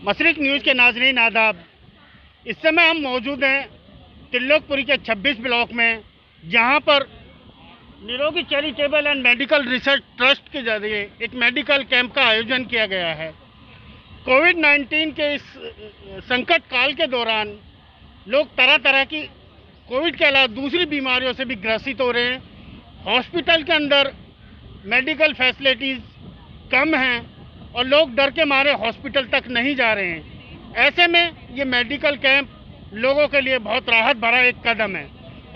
मशरिक news के नाज़रीन आदाब। इस समय हम मौजूद हैं त्रिलोकपुरी के 26 ब्लॉक में, जहां पर निरोगी charitable and medical research trust के जरिए एक मेडिकल कैंप का आयोजन किया गया है। कोविड-19 के इस संकट काल के दौरान लोग तरह तरह की कोविड के अलावा दूसरी बीमारियों से भी ग्रसित हो रहे हैं। हॉस्पिटल के अंदर मेडिकल फैसिलिटीज़ कम हैं और लोग डर के मारे हॉस्पिटल तक नहीं जा रहे हैं। ऐसे में ये मेडिकल कैंप लोगों के लिए बहुत राहत भरा एक कदम है।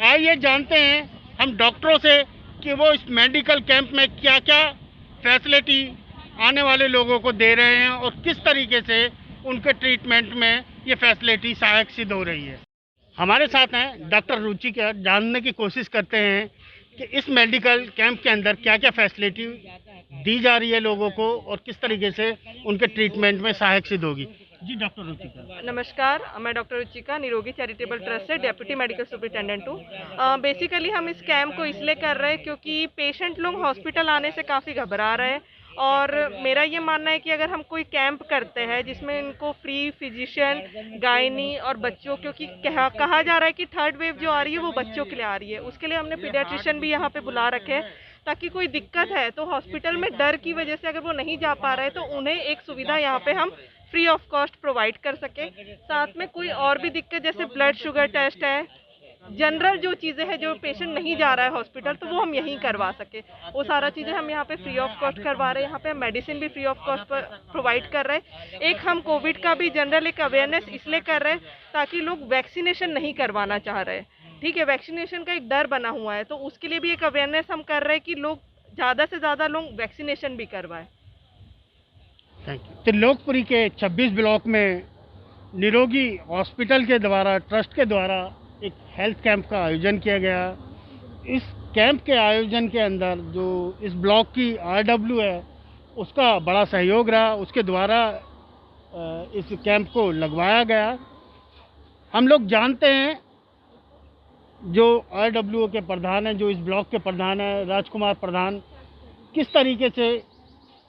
आइए जानते हैं हम डॉक्टरों से कि वो इस मेडिकल कैंप में क्या क्या फैसिलिटी आने वाले लोगों को दे रहे हैं और किस तरीके से उनके ट्रीटमेंट में ये फैसिलिटी सहायक सिद्ध हो रही है। हमारे साथ हैं डॉक्टर रुचिका। जानने की कोशिश करते हैं कि इस मेडिकल कैंप के अंदर क्या क्या फैसिलिटी दी जा रही है लोगों को और किस तरीके से उनके ट्रीटमेंट में सहायक सिद्ध होगी। जी डॉक्टर रुचिका। नमस्कार, मैं डॉक्टर रुचिका, निरोगी चैरिटेबल ट्रस्ट से डेप्यूटी मेडिकल सुपरिटेंडेंट हूँ। बेसिकली हम इस कैंप को इसलिए कर रहे हैं क्योंकि पेशेंट लोग हॉस्पिटल आने से काफ़ी घबरा रहे हैं और मेरा ये मानना है कि अगर हम कोई कैंप करते हैं जिसमें इनको फ्री फिजिशियन, गायनी और बच्चों, क्योंकि कहा जा रहा है कि थर्ड वेव जो आ रही है वो बच्चों के लिए आ रही है, उसके लिए हमने पीडियाट्रिशियन भी यहाँ पे बुला रखे हैं ताकि कोई दिक्कत है तो हॉस्पिटल में डर की वजह से अगर वो नहीं जा पा रहे तो उन्हें एक सुविधा यहाँ पे हम फ्री ऑफ कॉस्ट प्रोवाइड कर सके। साथ में कोई और भी दिक्कत जैसे ब्लड शुगर टेस्ट है, जनरल जो चीज़ें हैं जो पेशेंट नहीं जा रहा है हॉस्पिटल तो वो हम यहीं करवा सके, वो सारा चीज़ें हम यहाँ पे फ्री ऑफ कॉस्ट करवा रहे हैं। यहाँ पे हम मेडिसिन भी free of cost per provide कर रहे हैं। एक हम कोविड का भी जनरल एक अवेयरनेस इसलिए कर रहे हैं ताकि लोग वैक्सीनेशन नहीं करवाना चाह रहे हैं, ठीक है, वैक्सीनेशन का एक डर बना हुआ है, तो उसके लिए भी एक अवेयरनेस हम कर रहे हैं कि लोग ज़्यादा से ज़्यादा लोग वैक्सीनेशन भी करवाएं। Thank you. त्रिलोकपुरी के 26 ब्लॉक में निरोगी हॉस्पिटल के द्वारा, ट्रस्ट के द्वारा एक हेल्थ कैंप का आयोजन किया गया। इस कैंप के आयोजन के अंदर जो इस ब्लॉक की RW है उसका बड़ा सहयोग रहा, उसके द्वारा इस कैंप को लगवाया गया। हम लोग जानते हैं जो RWO के प्रधान हैं, जो इस ब्लॉक के प्रधान हैं, राजकुमार प्रधान, किस तरीके से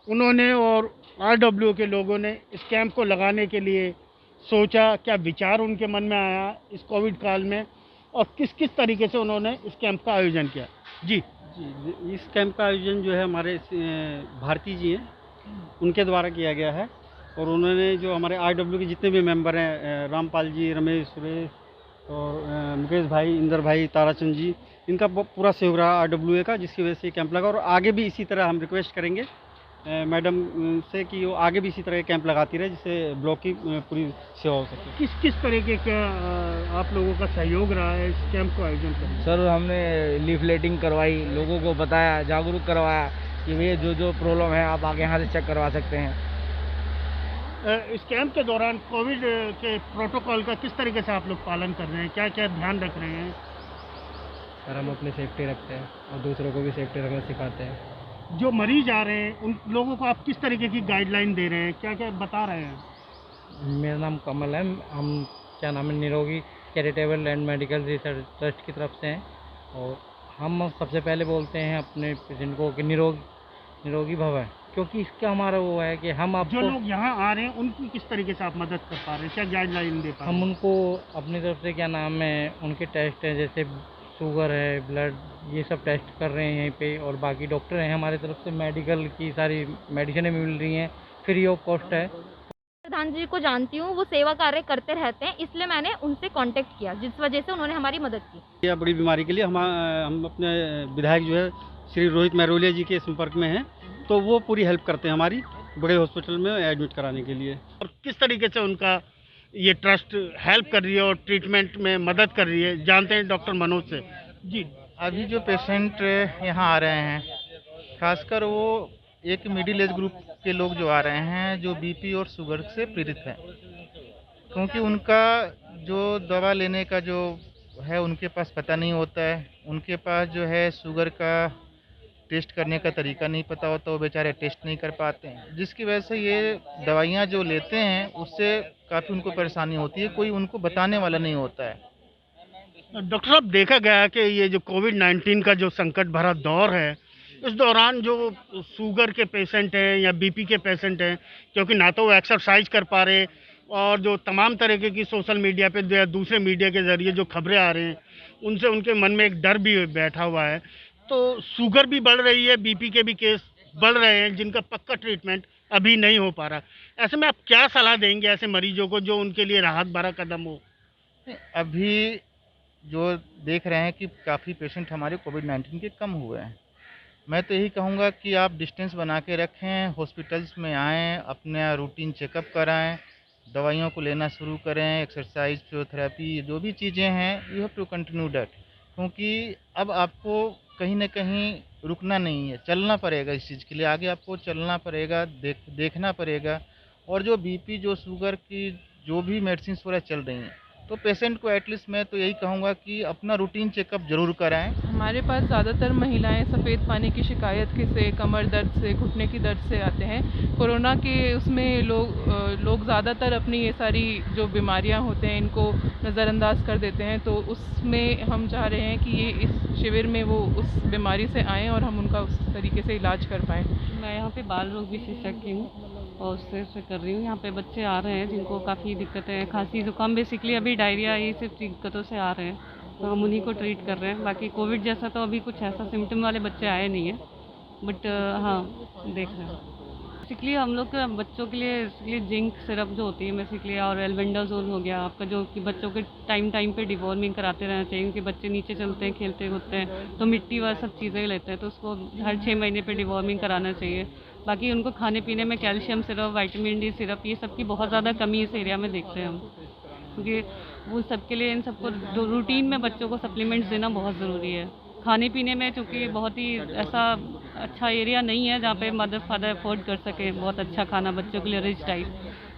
उन्होंने और RWO के लोगों ने इस कैंप को लगाने के लिए सोचा, क्या विचार उनके मन में आया इस कोविड काल में और किस किस तरीके से उन्होंने इस कैंप का आयोजन किया। जी, इस कैंप का आयोजन जो है हमारे भारती जी हैं उनके द्वारा किया गया है और उन्होंने जो हमारे RW के जितने भी मेंबर हैं, रामपाल जी, रमेश, सुरेश और मुकेश भाई, इंदर भाई, ताराचंद जी, इनका पूरा सहयोग रहा RWA का, जिसकी वजह से कैंप लगा। और आगे भी इसी तरह हम रिक्वेस्ट करेंगे मैडम से कि वो आगे भी इसी तरह कैंप लगाती रहे जिससे ब्लॉक की पूरी सेवा हो सके। किस किस तरीके का आप लोगों का सहयोग रहा है इस कैंप को आयोजन करने में? सर, हमने लीफलेटिंग करवाई, लोगों को बताया, जागरूक करवाया कि भैया जो प्रॉब्लम है आप आगे यहाँ से चेक करवा सकते हैं। इस कैंप के दौरान कोविड के प्रोटोकॉल का किस तरीके से आप लोग पालन कर रहे हैं, क्या क्या ध्यान रख रहे हैं? सर, हम अपनी सेफ्टी रखते हैं और दूसरों को भी सेफ्टी रखना सिखाते हैं। जो मरीज आ रहे हैं उन लोगों को आप किस तरीके की गाइडलाइन दे रहे हैं, क्या क्या बता रहे हैं? मेरा नाम कमल है, हम क्या नाम है, निरोगी charitable and medical research trust की तरफ से हैं और हम सबसे पहले बोलते हैं अपने पेशेंट को कि निरोगी भव है, क्योंकि इसका हमारा वो है कि हम आपको, जो लोग यहाँ आ रहे हैं उनकी किस तरीके से आप मदद कर पा रहे हैं, क्या गाइडलाइन दे पा रहे हैं? हम उनको अपनी तरफ से क्या नाम है, उनके टेस्ट है जैसे शुगर है, ब्लड, ये सब टेस्ट कर रहे हैं यहीं पे और बाकी डॉक्टर हैं हमारी तरफ से, मेडिकल की सारी मेडिसिनें मिल रही हैं, फ्री ऑफ कॉस्ट है। प्रधान जी को जानती हूँ, वो सेवा कार्य करते रहते हैं, इसलिए मैंने उनसे कांटेक्ट किया, जिस वजह से उन्होंने हमारी मदद की। यह बड़ी बीमारी के लिए हम अपने विधायक जो है श्री रोहित महरोलिया जी के संपर्क में हैं, तो वो पूरी हेल्प करते हैं हमारी बड़े हॉस्पिटल में एडमिट कराने के लिए। और किस तरीके से उनका ये ट्रस्ट हेल्प कर रही है और ट्रीटमेंट में मदद कर रही है, जानते हैं डॉक्टर मनोज से। जी, अभी जो पेशेंट यहाँ आ रहे हैं, खासकर वो एक मिडिल एज ग्रुप के लोग जो आ रहे हैं जो बीपी और शुगर से पीड़ित हैं, क्योंकि उनका जो दवा लेने का जो है उनके पास पता नहीं होता है, उनके पास जो है शुगर का टेस्ट करने का तरीका नहीं पता होता, वो बेचारे टेस्ट नहीं कर पाते हैं, जिसकी वजह से ये दवाइयाँ जो लेते हैं उससे काफ़ी उनको परेशानी होती है, कोई उनको बताने वाला नहीं होता है। डॉक्टर साहब, देखा गया कि ये जो कोविड-19 का जो संकट भरा दौर है, इस दौरान जो शुगर के पेशेंट हैं या बीपी के पेशेंट हैं, क्योंकि ना तो वो एक्सरसाइज कर पा रहे और जो तमाम तरीके की सोशल मीडिया पे या दूसरे मीडिया के ज़रिए जो खबरें आ रही हैं, उनसे उनके मन में एक डर भी बैठा हुआ है। तो शुगर भी बढ़ रही है, बीपी के भी केस बढ़ रहे हैं, जिनका पक्का ट्रीटमेंट अभी नहीं हो पा रहा। ऐसे में आप क्या सलाह देंगे ऐसे मरीजों को जो उनके लिए राहत भरा कदम हो? अभी जो देख रहे हैं कि काफ़ी पेशेंट हमारे कोविड-19 के कम हुए हैं। मैं तो यही कहूँगा कि आप डिस्टेंस बना के रखें, हॉस्पिटल्स में आएँ, अपना रूटीन चेकअप कराएँ, दवाइयों को लेना शुरू करें, एक्सरसाइज, फिजियोथेरेपी, जो भी चीज़ें हैं, you have to continue that, क्योंकि अब आपको कहीं न कहीं रुकना नहीं है, चलना पड़ेगा इस चीज़ के लिए, आगे आपको चलना पड़ेगा, देखना पड़ेगा। और जो बीपी, जो शुगर की जो भी मेडिसिन्स वगैरह चल रही हैं, तो पेशेंट को एटलीस्ट मैं तो यही कहूँगा कि अपना रूटीन चेकअप ज़रूर कराएँ। हमारे पास ज़्यादातर महिलाएं सफ़ेद पानी की शिकायत से, कमर दर्द से, घुटने की दर्द से आते हैं। कोरोना के उसमें लोग ज़्यादातर अपनी ये सारी जो बीमारियां होते हैं इनको नज़रअंदाज कर देते हैं, तो उसमें हम चाह रहे हैं कि ये इस शिविर में वो उस बीमारी से आएँ और हम उनका उस तरीके से इलाज कर पाएँ। मैं यहाँ पे बाल रोग विशेषज्ञ हूँ और उससे कर रही हूँ। यहाँ पे बच्चे आ रहे हैं जिनको काफ़ी दिक्कतें हैं, खांसी जुकाम, बेसिकली अभी डायरिया, ये सब दिक्कतों से आ रहे हैं, तो हम उन्हीं को ट्रीट कर रहे हैं। बाकी कोविड जैसा तो अभी कुछ ऐसा सिम्टम वाले बच्चे आए नहीं हैं, बट हाँ देख रहे हैं। बेसिकली हम लोग बच्चों के लिए जिंक सिरप जो होती है बेसिकली, और एल्बेंडाजोल हो गया आपका, जो कि बच्चों के टाइम पे डिवॉर्मिंग कराते रहना चाहिए, क्योंकि बच्चे नीचे चलते हैं, खेलते कूदते हैं, तो मिट्टी वह सब चीज़ें लेते हैं, तो उसको हर 6 महीने पे डिवॉर्मिंग कराना चाहिए। बाकी उनको खाने पीने में calcium syrup, vitamin D syrup, ये सब की बहुत ज़्यादा कमी इस एरिया में देखते हैं हम, क्योंकि वो सबके लिए इन सबको रूटीन में बच्चों को सप्लीमेंट्स देना बहुत ज़रूरी है। खाने पीने में चूँकि बहुत ही ऐसा अच्छा एरिया नहीं है जहाँ पे मदर फादर अफोर्ड कर सके बहुत अच्छा खाना बच्चों के लिए रिच डाइट,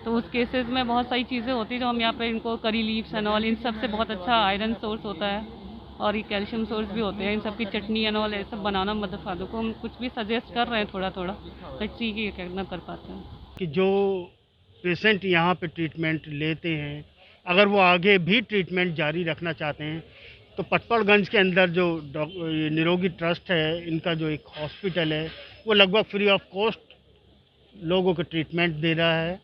तो उस केसेस में बहुत सारी चीज़ें होती हैं जो हम यहाँ पे इनको करी लीव्स एंड ऑल, इन सब से बहुत अच्छा आयरन सोर्स होता है और ये कैल्शियम सोर्स भी होते हैं। इन सब की चटनी एंड ऑल ये सब बनाना मदर फादर को हम कुछ भी सजेस्ट कर रहे हैं थोड़ा थोड़ा, लेट्स सी कि कितना कर पाते हैं। कि जो पेशेंट यहाँ पे ट्रीटमेंट लेते हैं, अगर वो आगे भी ट्रीटमेंट जारी रखना चाहते हैं, तो पटपड़गंज के अंदर जो ये निरोगी ट्रस्ट है, इनका जो एक हॉस्पिटल है, वो लगभग फ्री ऑफ कॉस्ट लोगों को ट्रीटमेंट दे रहा है।